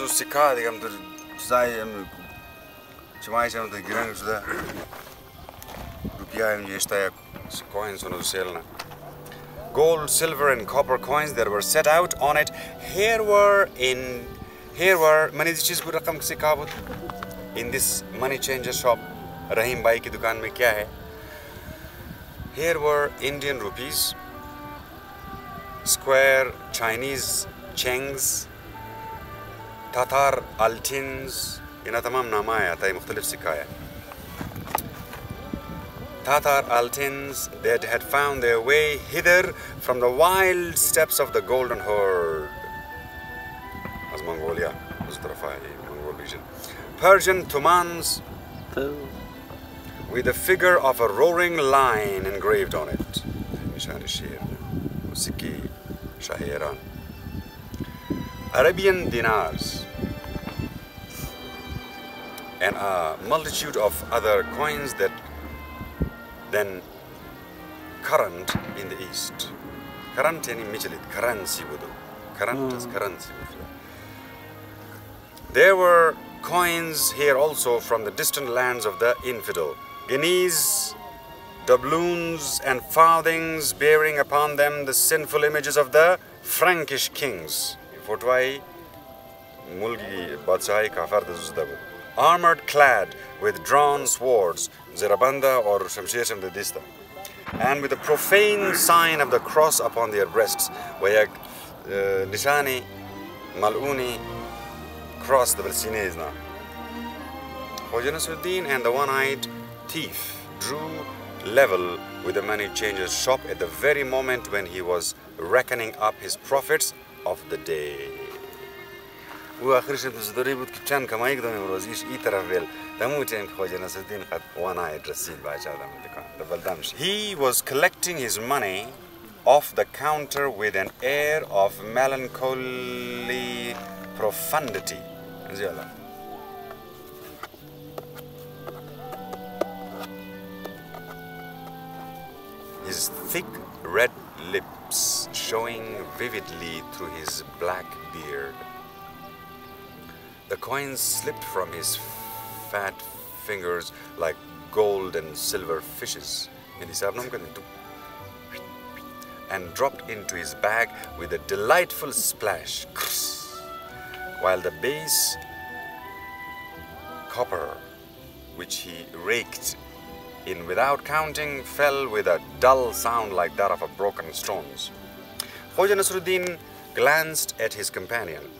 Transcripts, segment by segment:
so sika digam tur zai chmai cham the grang suda rupia em yesta coins on sale. Gold, silver and copper coins that were set out on it. Here were money cheez ko rakam se kabut in this money changer shop. Rahim bhai ki dukaan mein kya hai? Here were Indian rupees, square Chinese chengs, Tatar altins, ina tamam nama hai aata hai mukhtalif sikha hai. Tatar altins that had found their way hither from the wild steppes of the Golden Horde. As Mongolia, as Mongol region. Persian tumans with the figure of a roaring lion engraved on it. Arabian dinars and a multitude of other coins that then current in the east. Current yani Mechidtv, currency budu. Current is currency. There were coins here also from the distant lands of the infidel. Guineas, doubloons and farthings bearing upon them the sinful images of the Frankish kings. Fortwai mulgi badshahi kafar dazuzdabu. Armored clad with drawn swords, Zerabanda or Shamshir Shamdadista, and with the profane sign of the cross upon their breasts, Wayak Nishani, Maluni, cross the Sinezna. Khoja Nasreddin and the one-eyed thief drew level with the money changer's shop at the very moment when he was reckoning up his profits of the day. وآخر شيء بزدوري بود كان كما يقدر يروزيش يترافل دموتين خوجة نصر الدين قد وانا يدرسين باش هذا من دكان دبلدامش. He was collecting his money off the counter with an air of melancholy profundity. His thick red lips showing vividly through his black beard. The coins slipped from his fat fingers like gold and silver fishes, and dropped into his bag with a delightful splash, while the base copper, which he raked in without counting, fell with a dull sound like that of a broken stones. Khoja Nasreddin glanced at his companion,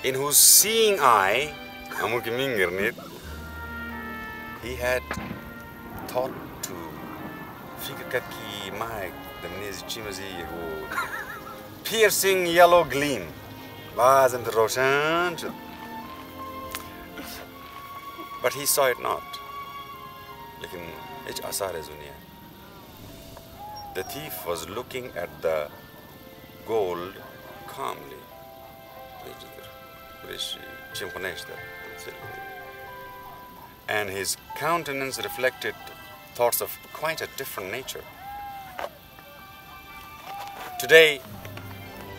in whose seeing eye he had thought to figure piercing yellow gleam. But he saw it not. The thief was looking at the gold calmly, and his countenance reflected thoughts of quite a different nature. Today,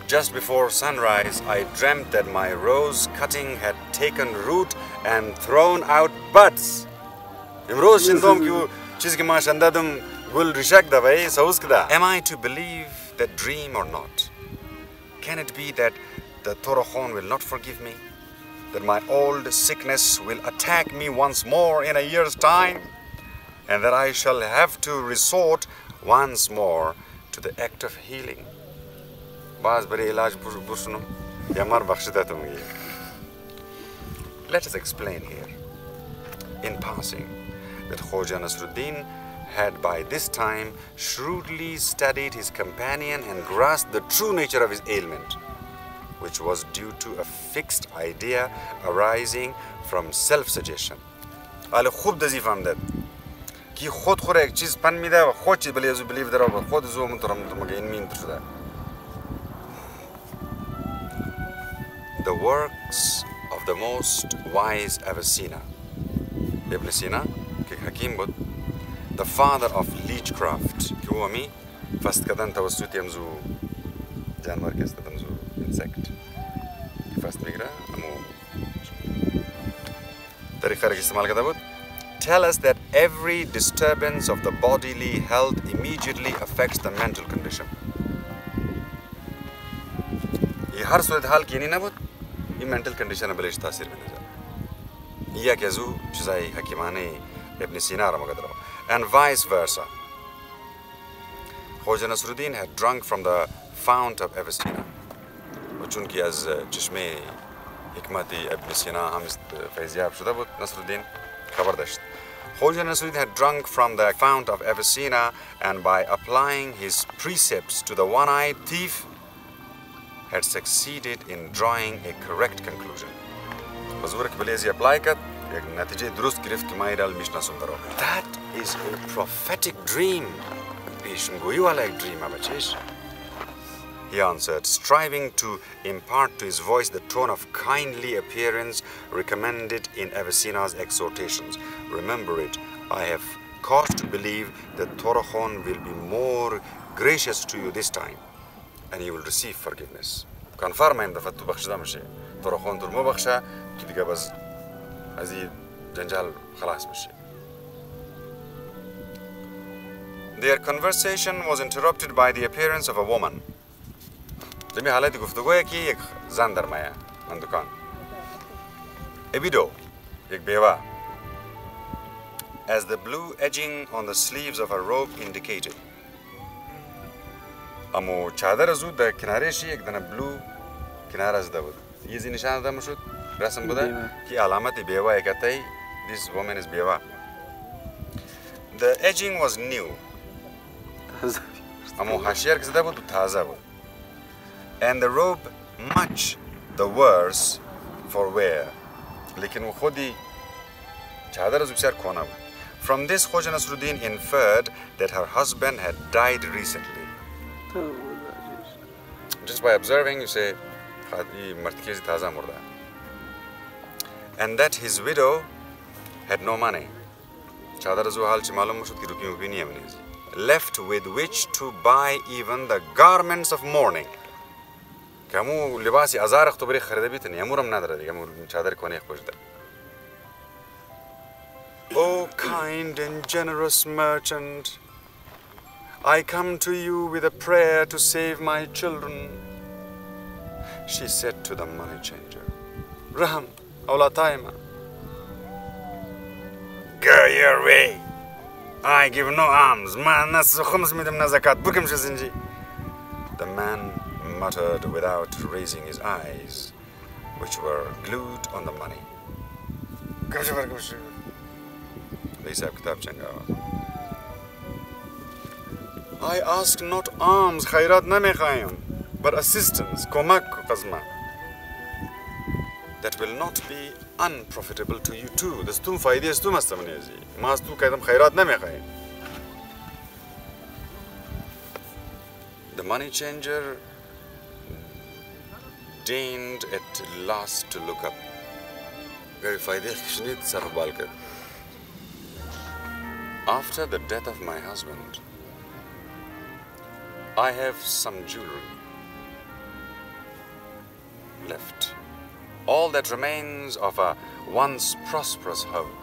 just before sunrise, I dreamt that my rose cutting had taken root and thrown out buds. Am I to believe that dream or not? Can it be that the Torokhon will not forgive me? That my old sickness will attack me once more in a year's time? And that I shall have to resort once more to the act of healing? Let us explain here, in passing, that Khoja Nasreddin had by this time shrewdly studied his companion and grasped the true nature of his ailment, which was due to a fixed idea arising from self-suggestion. The works of the most wise Avicenna, Ibn Sina, the father of leechcraft, जानवर के استخدام जो insect first بيقرأ أمو طريقة رك استعمال كذا بود tell us that every disturbance of the bodily health immediately affects the mental condition ये हर सूरत हाल की नहीं ना بود ये mental condition Balesh तासीर में नज़र ये क्या जो चीज़ाई हकीमाने ابن سينا رمقدره and vice versa Khoja Nasreddin had drunk from the fount of Abyssinia وچونكي از چشمه حکمتی ابن سینا هم فیضیاب شده بود نصرالدین خبر داشت Khoja Nasreddin had drunk from the fount of Abyssinia and by applying his precepts to the one-eyed thief had succeeded in drawing a correct conclusion بزورك بليزي apply كد نتيجة درست گرفت که مایرال میشنا سندرو That is a prophetic dream پیشنگویی والا یک dream بچهش He answered, striving to impart to his voice the tone of kindly appearance recommended in Abyssinia's exhortations. Remember it, I have cause to believe that Torokhon will be more gracious to you this time, and you will receive forgiveness. Confirm him that tu bakhshda mishi. Torokhon tur mo bakhsha, ki diga bas azi janjal khalas mishi. Their conversation was interrupted by the appearance of a woman. جميع حالات گفتگویه که یک زن در مایه من دکان A widow یک بیوه As the blue edging on the sleeves of her robe indicated امو چادر زود در کنارشی یک دنه بلو کنار از بود یه زی نشان داده مشود رسم بوده که علامت بیوه یکتای This woman is بیوه The edging was new امو حاشیه که زده بود تازه بود And the robe much the worse for wear. लेकिन वो खुद ही चादर از بسیار کهنه بود. From this, Khoja Nasreddin inferred that her husband had died recently. Just by observing, you say, مرتکیزی تازه مرده. And that his widow had no money. चादर از حال چی معلوم مشد که روپی مبینی هم نیست. Left with which to buy even the garments of mourning. كمو لباسي أزار اختبري خريدة بيتني أمورم نادرة دي كمو شادر كوني خوش ده. O kind and generous merchant, I come to you with a prayer to save my children. She said to the money changer, Raham, awla taima. Go your way. I give no alms. Ma nas khums midam na zakat. Bukim shazinji. The man muttered without raising his eyes, which were glued on the money. I ask not alms, khairat na mekhayam, but assistance, komak qazma. That will not be unprofitable to you too. Das tum faide ist tum astamnezi. Mas tu kaidam khairat na mekhayam. The money changer deigned at last to look up. After the death of my husband, I have some jewelry left. All that remains of a once prosperous home.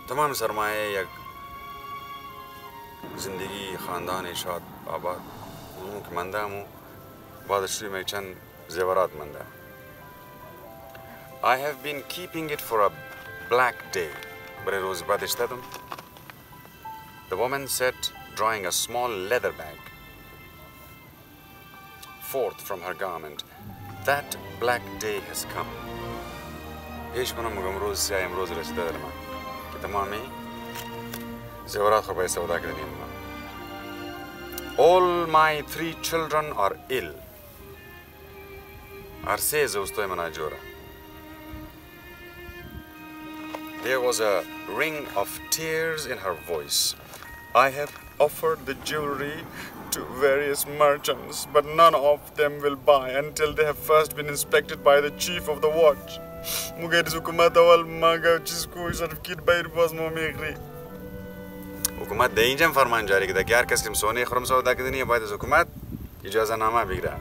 Tamam sarmaye yak zindagi khandaan shad abad mumkin mandamu baad shri mein chand zewarat manda. I have been keeping it for a black day, but it was badishtadam. The woman said, drawing a small leather bag forth from her garment, that black day has come. ايش كنا مغمروز سايم روز رشدة لما كتمامي زورات خباي سودا كدني ما. All my 3 children are ill. Arse زوجتي مناجورة. There was a ring of tears in her voice. I have offered the jewelry to various merchants, but none of them will buy until they have first been inspected by the chief of the watch. हुकूमत दे इंजम फरमान जारी किया कि हर किस किम सोने खरम सौदा के दिन ये बात हुकूमत इजाज़तनामा बिगड़ा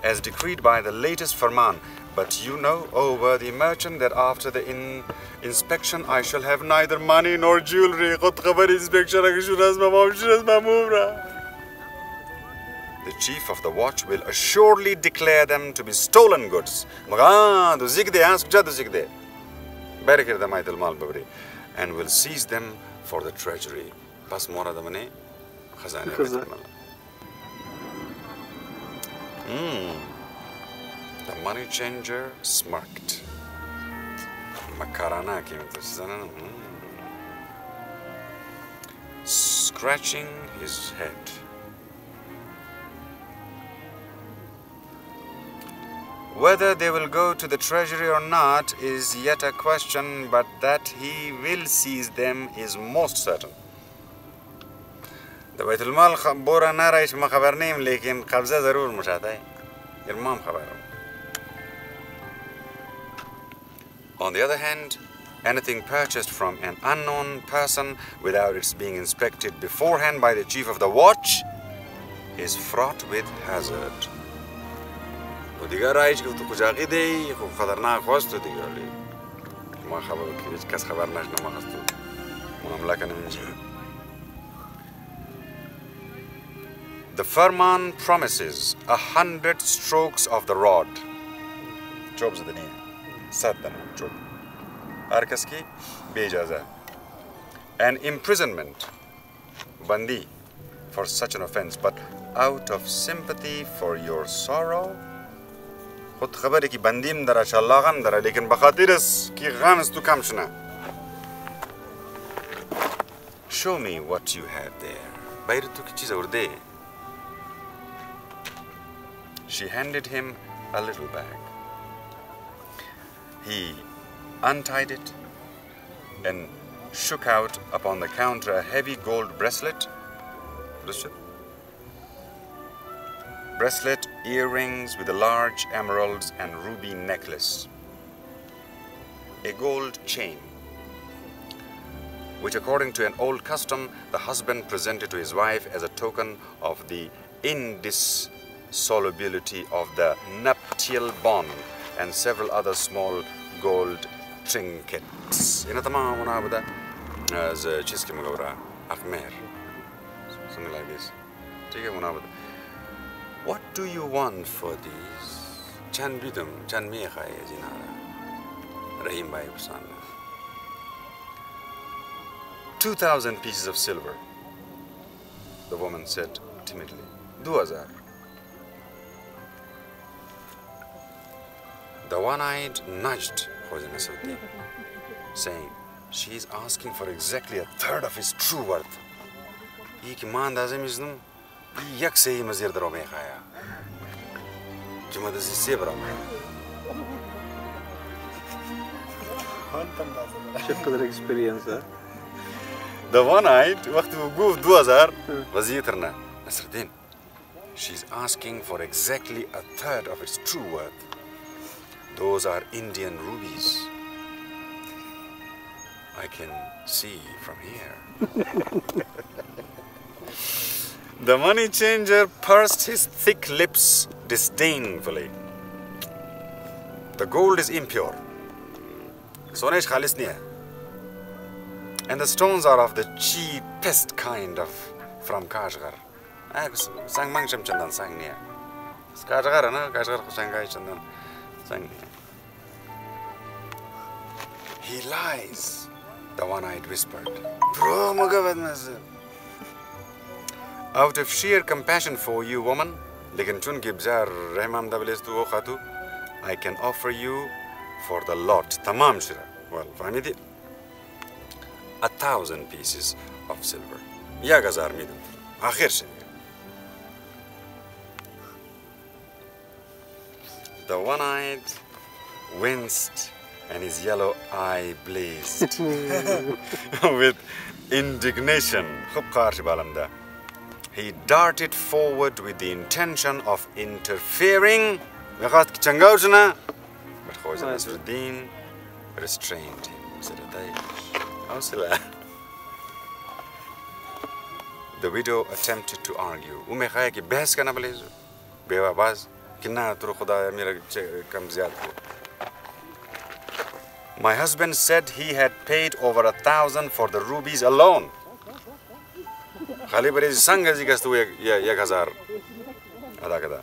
as decreed by the latest farman. But you know, O worthy merchant, that after the inspection I shall have neither money nor jewelry. The chief of the watch will assuredly declare them to be stolen goods. And will seize them for the treasury. The money changer smirked. Scratching his head. Whether they will go to the treasury or not is yet a question, but that he will seize them is most certain. The Baitul Mal bora na raish ma khabar nahi lekin qabza zarur mushata hai. Irmam khabar. On the other hand, anything purchased from an unknown person without its being inspected beforehand by the chief of the watch is fraught with hazard. The farman promises 100 strokes of the rod. Jobs of the knee. Saddan job. Arkaski bejaza. And imprisonment, bandi, for such an offense, but out of sympathy for your sorrow. خود خبره کی بندیم داره شلاغم داره لیکن بخاطرش کی غمش تو کم شنه. Show me what you have there. بایر تو کی چیز ورده. She handed him a little bag. He untied it and shook out upon the counter a heavy gold bracelet. Bracelet, earrings with a large emeralds and ruby necklace. A gold chain, which according to an old custom, the husband presented to his wife as a token of the indissolubility of the nuptial bond, and several other small gold trinkets. Something like this. What do you want for these? Chan bidum, chan mecha jinara. Rahim bhai Hussain. 2,000 pieces of silver. The woman said timidly. 2,000. The one-eyed nudged Khoja Nasreddin, saying, she is asking for exactly a third of his true worth. Iki man dazem iznum. یک سه مزیر درو میخوایا جمع دزی سی برام چقدر experience ها The one-eyed وقتی وقوف 2000 وزیترنا نصرالدین. She's asking for exactly a third of its true worth. Those are Indian rubies. I can see from here. The money changer pursed his thick lips disdainfully. The gold is impure. Sonesh khalis nahi hai. And the stones are of the cheapest kind from Chagar. Sang mangsham chandan sang nahi hai. Chagar na Chagar ko sangai chandan sang nahi hai. He lies, the one-eyed whispered. Bro, magavad mazir. Out of sheer compassion for you, woman, I can offer you for the lot, tamam shira. Well, 1,000 pieces of silver. Ya gazar midum. Akhir shay. The one-eyed winced and his yellow eye blazed with indignation. He darted forward with the intention of interfering. But Khoja Nasreddin restrained him. The widow attempted to argue. Ume khaya ki bahas karna bale bewa baz kinna tur khuda mera kam zyad ko. My husband said he had paid over 1,000 for the rubies alone. Khali bare sanga zikastu 1,000 ada kada.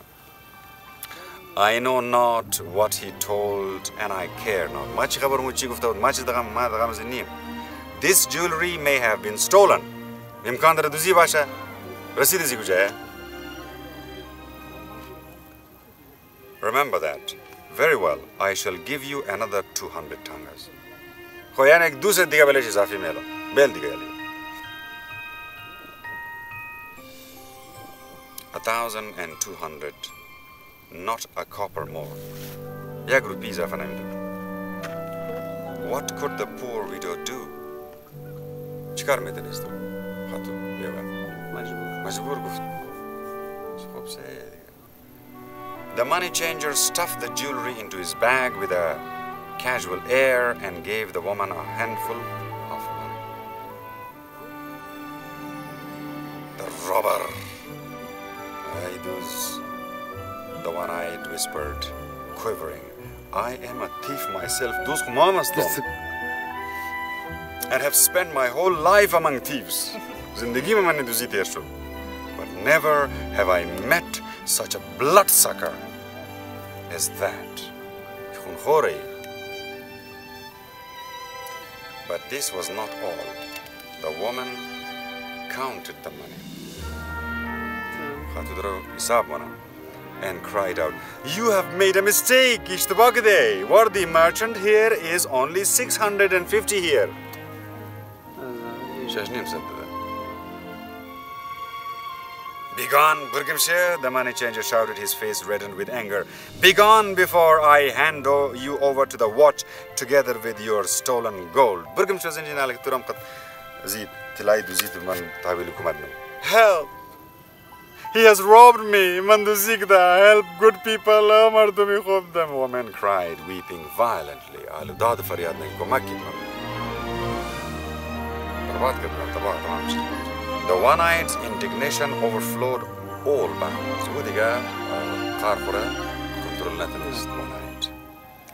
I know not what he told and I care not. Machi khabar muchi gufta machi dagam ma dagam zinni. This jewelry may have been stolen. Imkan dara duzi basha rasid zi gujaya. Remember that. Very well. I shall give you another 200 tangas. Khoyan ek dusre diga bele izafi melo. Bel diga gali. 1,200. Not a copper more. Yak rupees afanamda. What could the poor widow do? Chikar mein denisto. Khatu beva. Majbur guft. Khob se. The money changer stuffed the jewelry into his bag with a casual air and gave the woman a handful of money. The robber. The one-eyed whispered, quivering, I am a thief myself, and have spent my whole life among thieves. But never have I met such a bloodsucker as that. But this was not all. The woman counted the money and cried out, you have made a mistake, Ishtabagade. Worthy merchant, here is only 650 here. Begone, Burgimshire, the money changer shouted, his face reddened with anger. Begone before I hand you over to the watch together with your stolen gold. Help! He has robbed me, Manduzigda. Help, good people. The woman cried, weeping violently. The one-eyed's indignation overflowed all bounds.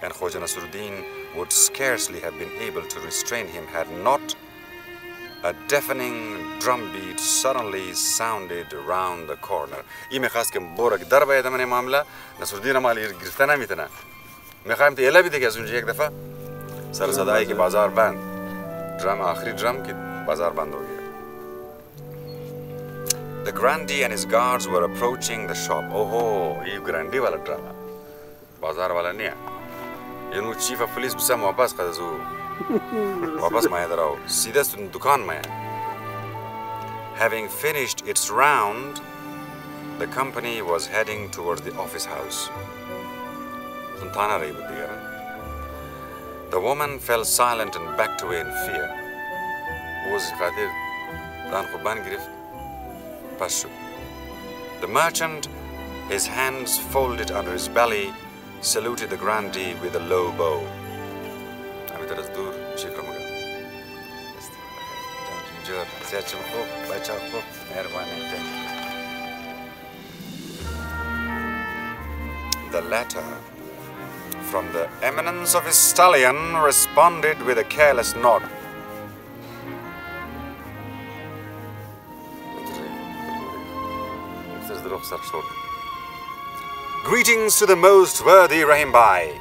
And Khoja Nasreddin would scarcely have been able to restrain him had not a deafening drumbeat suddenly sounded around the corner. Ime khas ke borak darba ya tamane मामला Nasreddin amali गिरफ्तार नहीं मितना. मैं खाम तो ये भी देखा सुनिए एक दफा सर सदाई की बाजार बंद. ड्रम आखिरी ड्रम की बाजार बंद हो गया. The grandee and his guards were approaching the shop. Oh, ये grandee वाला ड्रामा. बाजार वाला नहीं है. ये नु chief of police बिसा वापस कर दो. वापस मैं इधर आओ. सीधा सुन दुकान में. Having finished its round, the company was heading towards the office house. सुनताना रही बुद्धिया. The woman fell silent and backed away in fear. वो ज़िकातिर दान Qurban गिरफ़्त. The merchant, his hands folded under his belly, saluted the grandee with a low bow. The latter, from the eminence of his stallion, responded with a careless nod. Greetings to the most worthy Rahim Bhai,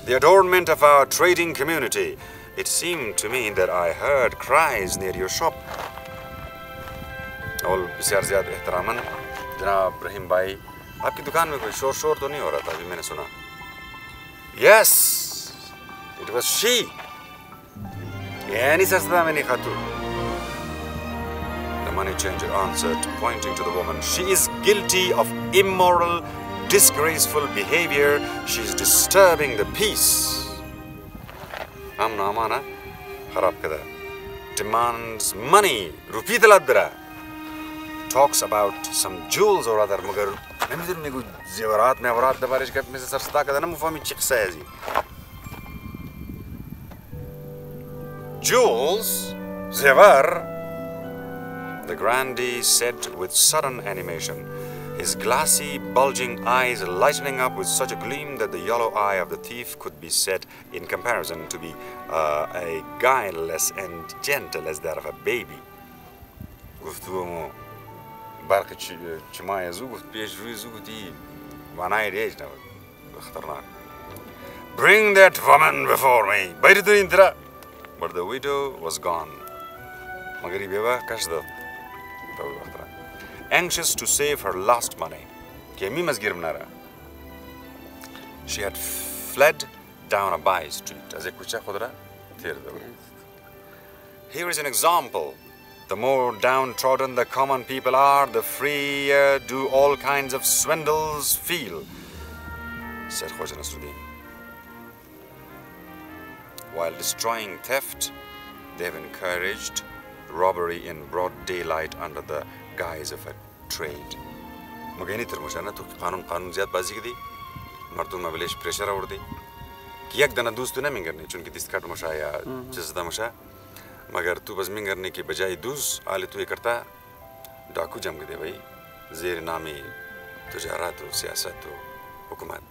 the adornment of our trading community. It seemed to me that I heard cries near your shop. और बिस्यार ज़्यादा एहतरामन जनाब रहीम भाई आपकी दुकान में कोई शोर तो नहीं हो रहा था अभी मैंने सुना. Yes, it was she. यानी सस्ता में नहीं खातू. The money changer answered, pointing to the woman. She is guilty of immoral, disgraceful behavior. She is disturbing the peace. Amna amana, kharab kada. Demands money. Rupi taladra. Talks about some jewels or other. Magar, namidir megu zevarat me avarat dabarish kap me se sarsta kada na mufami chiqsa hazi. Jewels, zevar. the grandee said with sudden animation, his glassy, bulging eyes lightening up with such a gleam that the yellow eye of the thief could be said, in comparison, to be a guileless and gentle as that of a baby. Bring that woman before me. But the widow was gone. Anxious to save her last money, she had fled down a by street. Here is an example. The more downtrodden the common people are, the freer do all kinds of swindles feel, said Khoja Nasreddin. While destroying theft, they have encouraged robbery in broad daylight under the guise of a trade. Magani termushana to qanun ziyad bazi ki di mardum ma village pressure aurdi ki ek dana dost na mingarne chunki diskat musha ya jazda musha magar tu bas mingarne ki bajai duz ale tu ye karta डाकू जम गए भाई ज़ेर नामी तुजारत और सियासत और हुकूमत.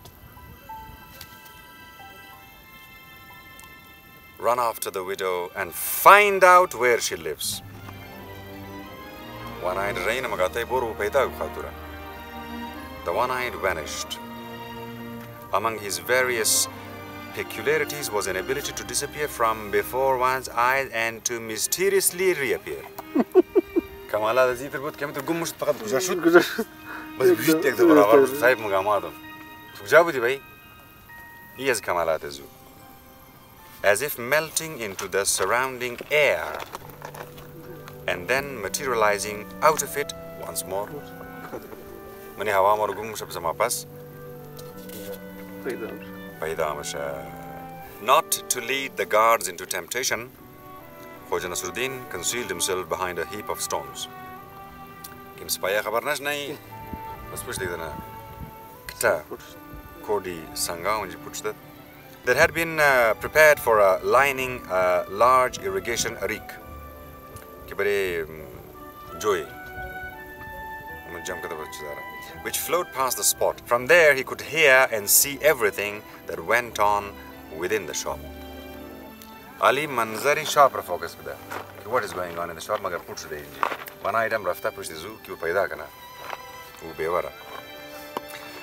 Run after the widow and find out where she lives. One-eyed rain magata boru paita khatura. The one-eyed vanished. Among his various peculiarities was an ability to disappear from before one's eyes and to mysteriously reappear. Kamala da zitr بود كم تقوم مش فقط جاشوت بس بجد تقدر برابر صايب مقاماتهم تجاوب دي بي هي از كمالات زو as if melting into the surrounding air and then materializing out of it once more. مني هوا ما رقوم مش بس ما بس بيدا مش not to lead the guards into temptation. Khoja Nasreddin concealed himself behind a heap of stones. Kim spaya khabar nash nahi. Bas puch dekh Quetta Kodi sanga unji puchta. That had been prepared for lining a large irrigation rick. Ki bare joy. Which flowed past the spot. From there he could hear and see everything that went on within the shop. Ali manzari shop ra focus kida ki what is going on in the shop magar puch de inji bana item rafta puch zu ki paida kana wo bewara.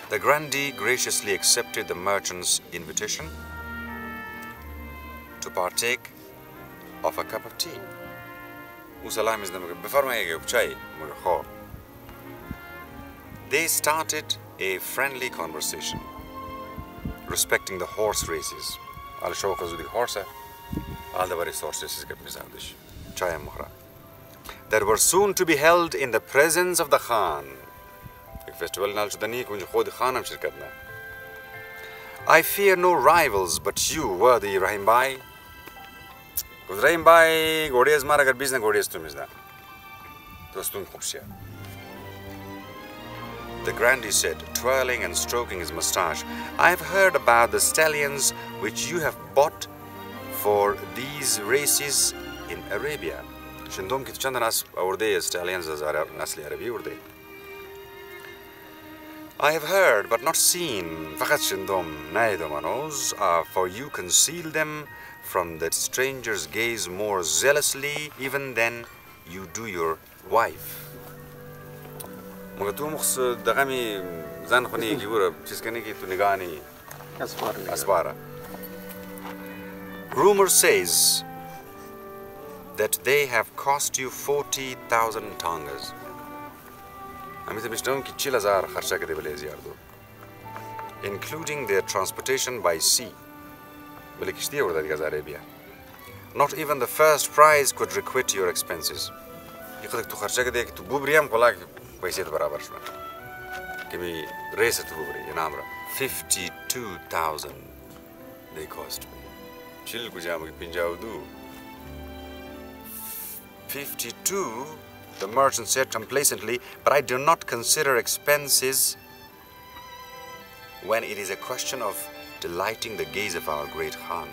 The grandee graciously accepted the merchant's invitation to partake of a cup of tea. Usalam is the befarmayege chai magar kho. They started a friendly conversation respecting the horse races. Al shawqa zu di horse all the resources that were soon to be held in the presence of the Khan. I fear no rivals but you, worthy Rahim Bhai. Rahim Bhai, Godias Maragar Bizna Godias Tumizna. The grandee said, twirling and stroking his moustache, I have heard about the stallions which you have bought for these races in Arabia. Shindom ki chand nas urde stallions Hazara nasli Arabi urde. I have heard but not seen. Faqat shindom naidomanos, for you conceal them from the stranger's gaze more zealously even than you do your wife. Magatu mukhs dagami zan khoni ki wura chiskani ki tu nigani asbara. Rumor says that they have cost you 40,000 tongas. Including their transportation by sea. Not even the first prize could requite your expenses. 52,000 they cost me. 52, the merchant said complacently, but I do not consider expenses when it is a question of delighting the gaze of our great Khan.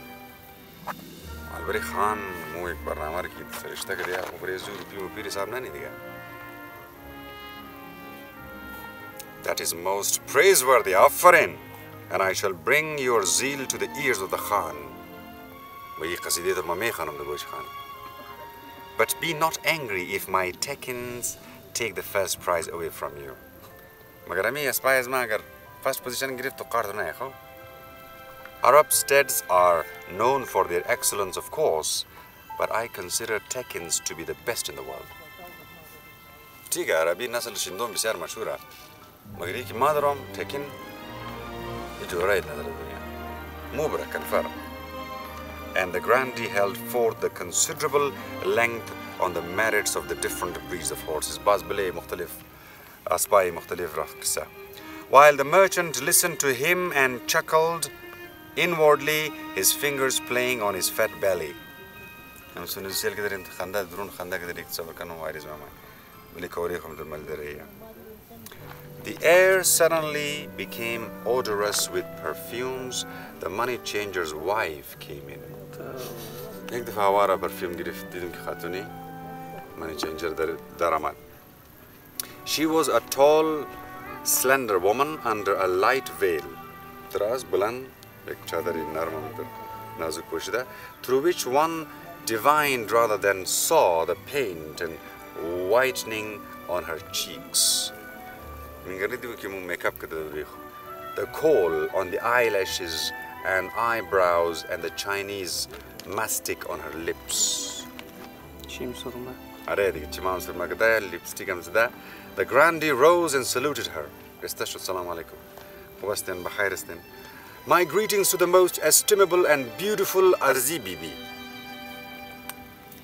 Al-Bari Khan, mu ek barnamar ki sarishta kariya, upre zu rupi mu piri saab na nahi diya. That is most praiseworthy, Affarin, and I shall bring your zeal to the ears of the Khan. But be not angry if my Tekkins take the first prize away from you. First position Arab steads are known for their excellence, of course, but I consider Tekkins to be the best in the world. Tiga Arabi nasal shindom bisar mashura. Magri ki madaram Tekkin ijoraid nazar dunya. Mubrak confirm. And the grandee held forth the considerable length on the merits of the different breeds of horses. Baz bile mukhtalif, aspai mukhtalif raksa. While the merchant listened to him and chuckled inwardly, his fingers playing on his fat belly. The air suddenly became odorous with perfumes. The money changer's wife came in. She was a tall, slender woman under a light veil, through which one divined rather than saw the paint and whitening on her cheeks. The kohl on the eyelashes and eyebrows and the Chinese mastic on her lips. The grandee rose and saluted her. My greetings to the most estimable and beautiful Arzi Bibi,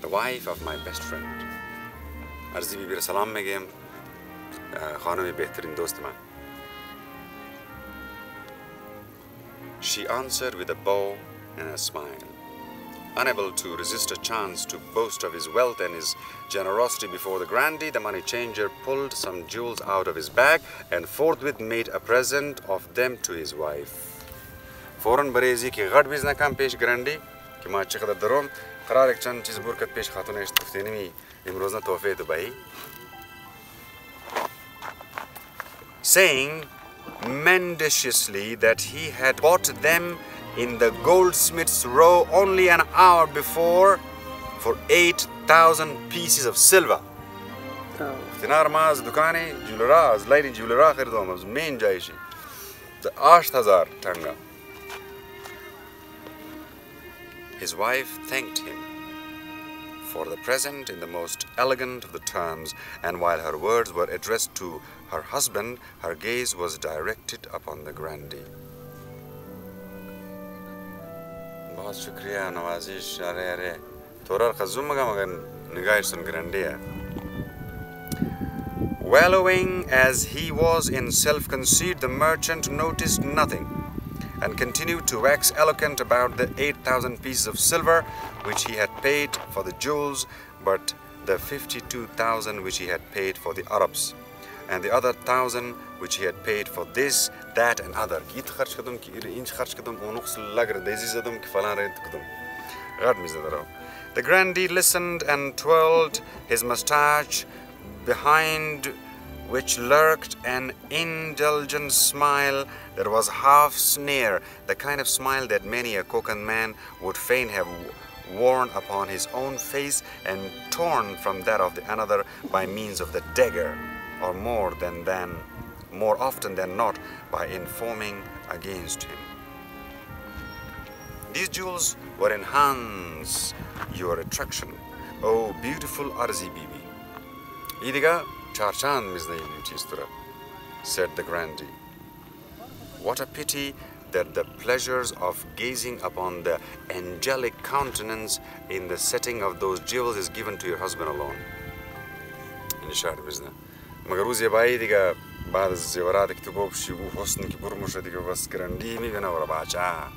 the wife of my best friend. Arzi Bibi salam megem, khanami behtarin dost man. She answered with a bow and a smile. Unable to resist a chance to boast of his wealth and his generosity before the grandee, the money changer pulled some jewels out of his bag and forthwith made a present of them to his wife. فوراً بريزي كي غاد بيزنا كان بيش grandee كي ما تشقدر دروم قرارك كان چیز بوركت بيش خاتونه ايش تفتيني مي امروزنا توفيت باي. Saying mendaciously that he had bought them in the goldsmith's row only an hour before for 8,000 pieces of silver. افتنار ماز دكاني جولراز لايدي جولرا خيردوم از مين جايشي the 8,000 tanga. His wife thanked him for the present in the most elegant of the terms, and while her words were addressed to her husband, her gaze was directed upon the grandee. बहुत शुक्रिया नवाजिश अरे अरे थोड़ा खज़ुम मगन निगाह सुन grandee. Wallowing as he was in self-conceit, the merchant noticed nothing and continued to wax eloquent about the 8,000 pieces of silver which he had paid for the jewels, but the 52,000 which he had paid for the Arabs, and the other 1,000 which he had paid for this, that, and other. The grandee listened and twirled his moustache, behind which lurked an indulgent smile that was half sneer, the kind of smile that many a coquette man would fain have worn upon his own face and torn from that of the another by means of the dagger, or more often than not by informing against him. These jewels will enhance your attraction, O beautiful Arzi Bibi. Idiga charchan miznai beauty, said the grandee. What a pity that the pleasures of gazing upon the angelic countenance in the setting of those jewels is given to your husband alone. Insha'Allah bizna. Magaruzi bai diga بعد الزيارات اكتبوا بشيء وحسن كبر مشهد بس grandee mi gana ورا باچا.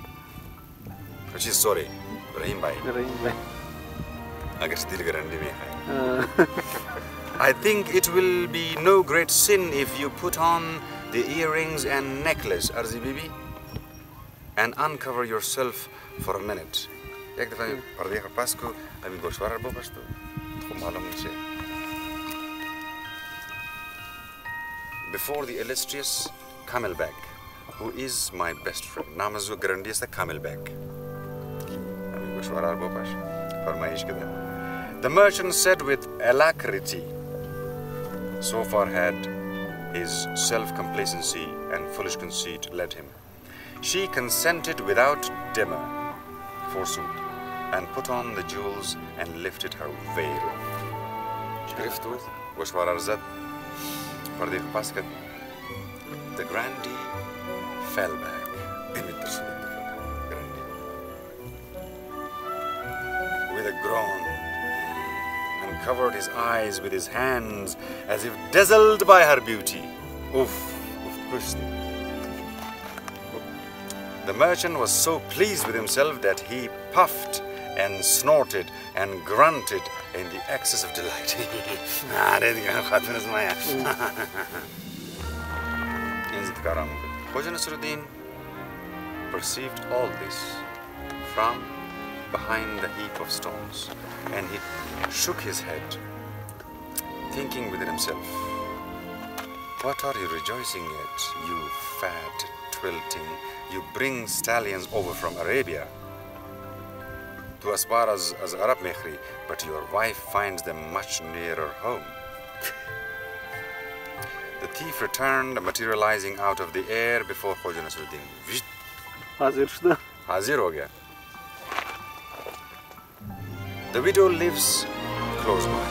Which is sorry, Rahim bhai. Agar still grandee mi hai. I think it will be no great sin if you put on the earrings and necklace, Arzi Bibi, and uncover yourself for a minute. एक दफा पर्दे के पास को अभी गोश्वार बो बस तो मालूम नहीं before the illustrious Camelback, who is my best friend. Namazu Grandius the Camelback. The merchant said with alacrity, so far had his self-complacency and foolish conceit led him. She consented without demur, forsooth, and put on the jewels and lifted her veil. The grandee fell back. With a groan, and covered his eyes with his hands as if dazzled by her beauty. The merchant was so pleased with himself that he puffed and snorted and grunted in the excess of delight. Khoja Nasreddin perceived all this from behind the heap of stones, and he shook his head, thinking within himself, "What are you rejoicing at, you fat, twilting? You bring stallions over from Arabia to as far as Arab Mekhri, but your wife finds them much nearer home." The thief returned, materializing out of the air before Khoja Nasreddin. Hazir ho gaya. The widow lives close by.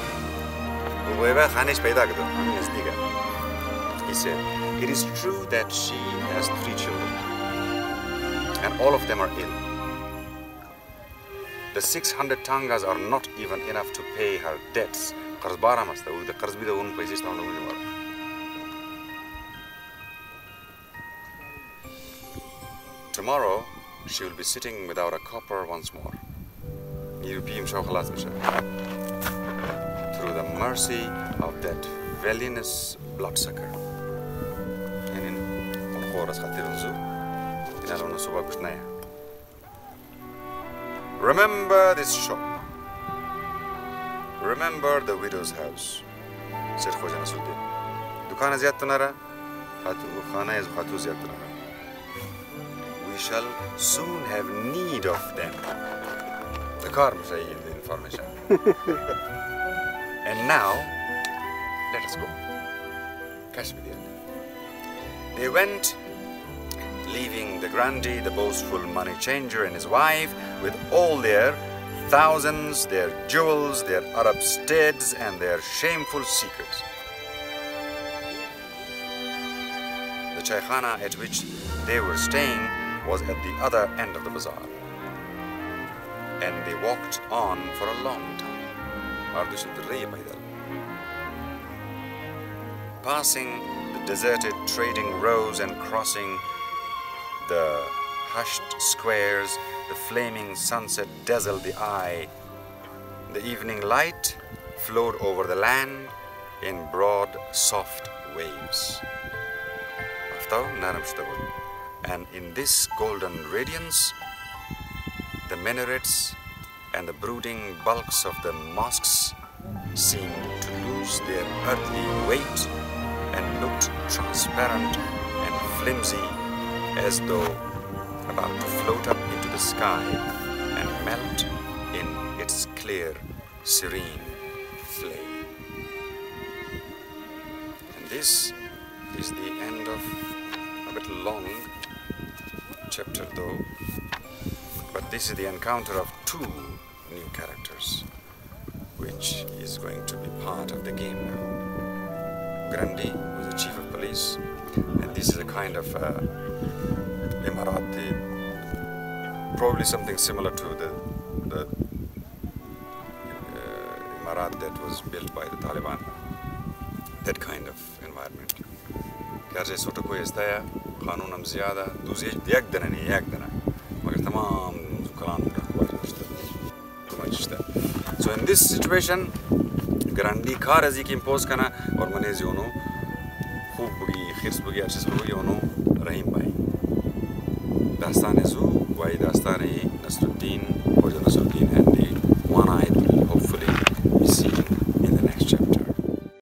He said, "It is true that she has 3 children, and all of them are ill. The 600 tangas are not even enough to pay her debts." Tomorrow, she will be sitting without a copper once more. Through the mercy of that villainous bloodsucker. Remember this shop. Remember the widow's house, said Khoja Nasreddin. Dukana ziyad to nara, khana is khatu ziyad to nara. We shall soon have need of them. The car must say the information. And now, let us go. Cash with you. They went, leaving the grandee, the boastful money changer, and his wife with all their thousands, their jewels, their Arab steads, and their shameful secrets. The chaykhana at which they were staying was at the other end of the bazaar, and they walked on for a long time. Passing the deserted trading rows and crossing the hushed squares, the flaming sunset dazzled the eye. The evening light flowed over the land in broad, soft waves. And in this golden radiance, the minarets and the brooding bulks of the mosques seemed to lose their earthly weight and looked transparent and flimsy, as though about to float up into the sky and melt in its clear, serene flame. And this is the end of a bit long chapter though, but this is the encounter of 2 new characters, which is going to be part of the game now. Grandee was the chief of police, and this is a kind of Emirati, probably something similar to the Emirat that was built by the Taliban, that kind of environment. Garje soto ko istaya, qanunam ziyada, duzi yak dana ni yak dana, magar tamam kalan So in this situation, grandee car as ki impose kana aur manezi ono khub bugi khirs bugi achis bugi ono rahim bhai dastan zu wai dastan Nasreddin Khoja Nasreddin hai.